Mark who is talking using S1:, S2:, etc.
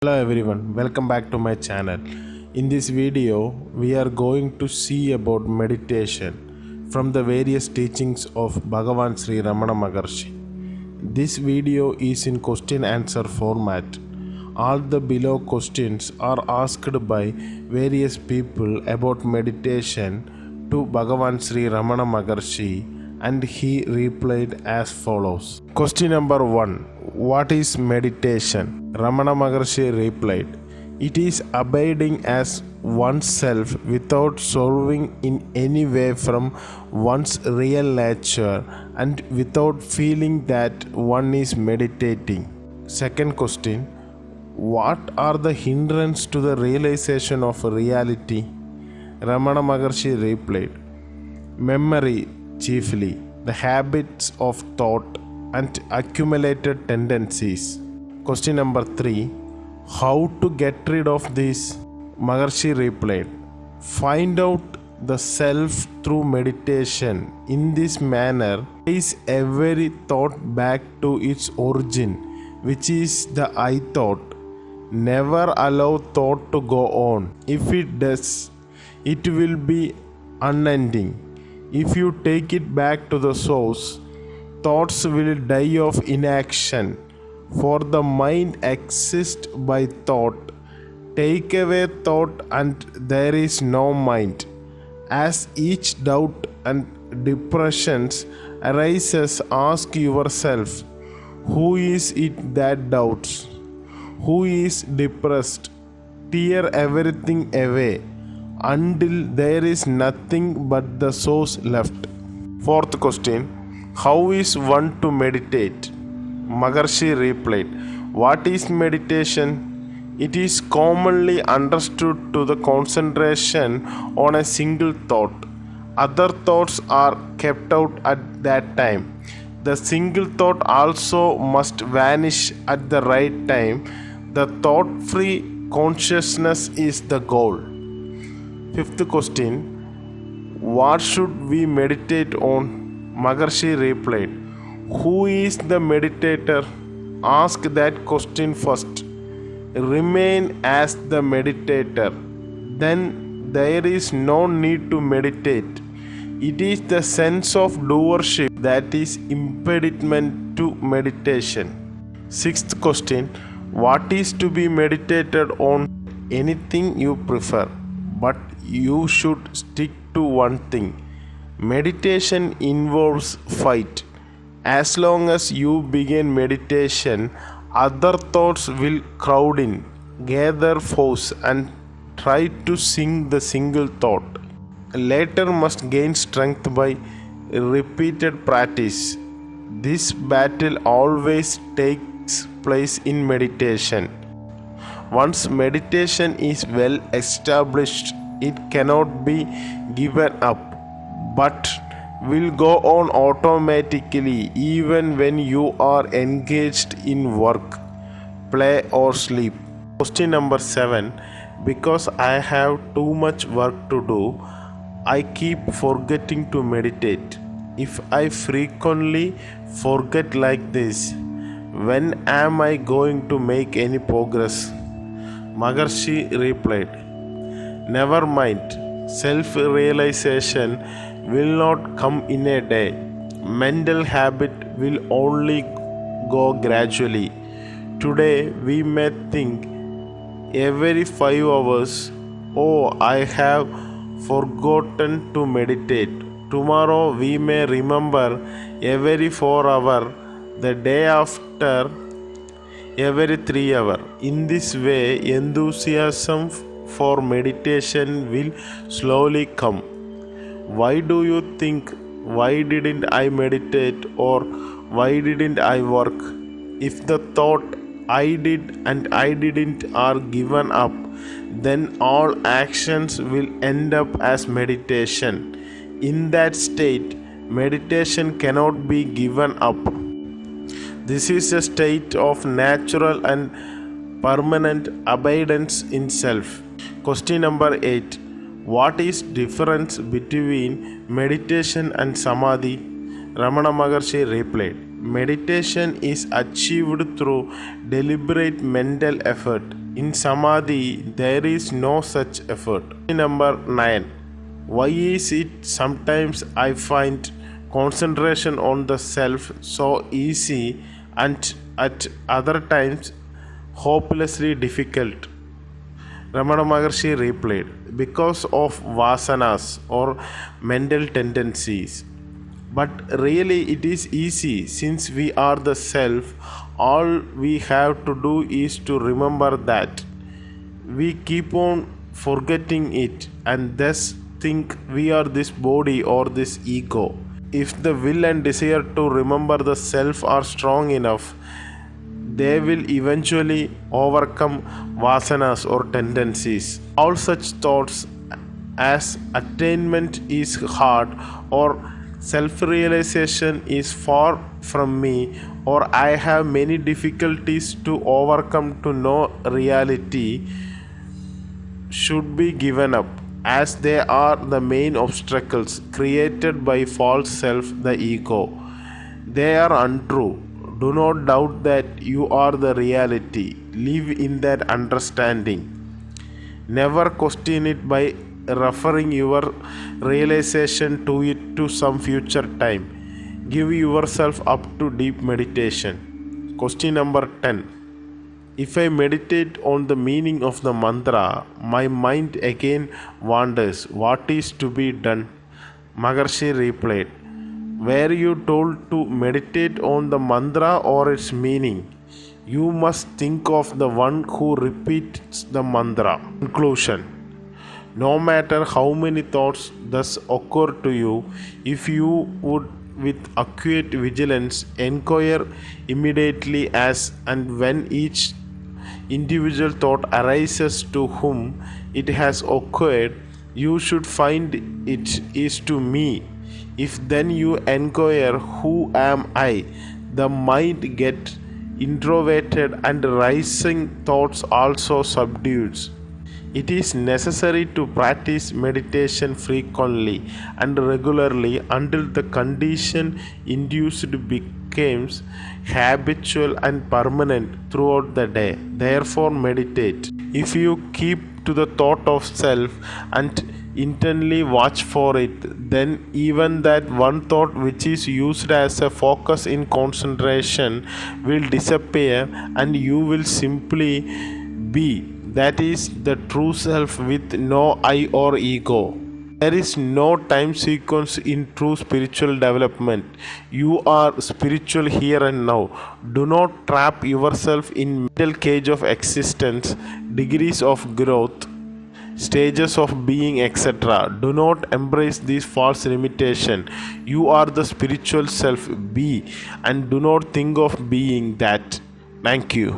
S1: Hello everyone, welcome back to my channel. In this video, we are going to see about meditation from the various teachings of Bhagavan Sri Ramana Maharshi. This video is in question answer format. All the below questions are asked by various people about meditation to Bhagavan Sri Ramana Maharshi and he replied as follows. Question number 1. What is meditation? Ramana Maharshi replied, it is abiding as oneself without swerving in any way from one's real nature and without feeling that one is meditating. Second question, what are the hindrances to the realization of reality? Ramana Maharshi replied, memory chiefly, the habits of thought and accumulated tendencies. Question number 3. How to get rid of this? Maharshi replied, find out the self through meditation. In this manner, trace every thought back to its origin, which is the I thought. Never allow thought to go on. If it does, it will be unending. If you take it back to the source, thoughts will die of inaction. For the mind exists by thought. Take away thought and there is no mind. As each doubt and depressions arises, ask yourself, who is it that doubts? Who is depressed? Tear everything away until there is nothing but the source left. Fourth question, how is one to meditate? Maharshi replied, what is meditation? It is commonly understood to the concentration on a single thought. Other thoughts are kept out at that time. The single thought also must vanish at the right time. The thought-free consciousness is the goal. Fifth question, what should we meditate on? Maharshi replied, who is the meditator? Ask that question first. Remain as the meditator. Then there is no need to meditate. It is the sense of doership that is impediment to meditation. Sixth question, what is to be meditated on? Anything you prefer, but you should stick to one thing. Meditation involves fight. As long as you begin meditation, other thoughts will crowd in, gather force and try to sink the single thought. Later must gain strength by repeated practice. This battle always takes place in meditation. Once meditation is well established, it cannot be given up, but will go on automatically even when you are engaged in work, play or sleep. Question number 7. Because I have too much work to do, I keep forgetting to meditate. If I frequently forget like this, when am I going to make any progress? Maharshi replied, never mind, self-realization will not come in a day. Mental habit will only go gradually. Today we may think every 5 hours, oh, I have forgotten to meditate. Tomorrow we may remember every 4 hours, the day after every 3 hours. In this way, enthusiasm for meditation will slowly come. Why do you think, why didn't I meditate or why didn't I work? If the thought I did and I didn't are given up, then all actions will end up as meditation. In that state, meditation cannot be given up. This is a state of natural and permanent abidance in self. Question number 8. What is difference between meditation and samadhi? Ramana Maharshi replied, meditation is achieved through deliberate mental effort. In Samadhi, there is no such effort. Number 9. Why is it sometimes I find concentration on the self so easy and at other times hopelessly difficult? Ramana Maharshi replied, because of vasanas or mental tendencies. But really it is easy since we are the self. All we have to do is to remember that. We keep on forgetting it and thus think we are this body or this ego. If the will and desire to remember the self are strong enough, they will eventually overcome vasanas or tendencies. All such thoughts as attainment is hard or self-realization is far from me or I have many difficulties to overcome to know reality should be given up, as they are the main obstacles created by false self, the ego. They are untrue. Do not doubt that you are the reality. Live in that understanding. Never question it by referring your realization to it to some future time. Give yourself up to deep meditation. Question number 10. If I meditate on the meaning of the mantra, my mind again wonders what is to be done. Maharshi replied, were you told to meditate on the mantra or its meaning? You must think of the one who repeats the mantra. Conclusion. No matter how many thoughts thus occur to you, if you would with acute vigilance inquire immediately as and when each individual thought arises to whom it has occurred, you should find it is to me. If then you inquire, who am I? The mind gets introverted and rising thoughts also subdues. It is necessary to practice meditation frequently and regularly until the condition induced becomes habitual and permanent throughout the day. Therefore, meditate. If you keep to the thought of self and intently watch for it, then even that one thought which is used as a focus in concentration will disappear and you will simply be. That is the true self with no I or ego. There is no time sequence in true spiritual development. You are spiritual here and now. Do not trap yourself in mental cage of existence, degrees of growth, stages of being, etc. Do not embrace this false limitation. You are the spiritual self. Be, and do not think of being that. Thank you.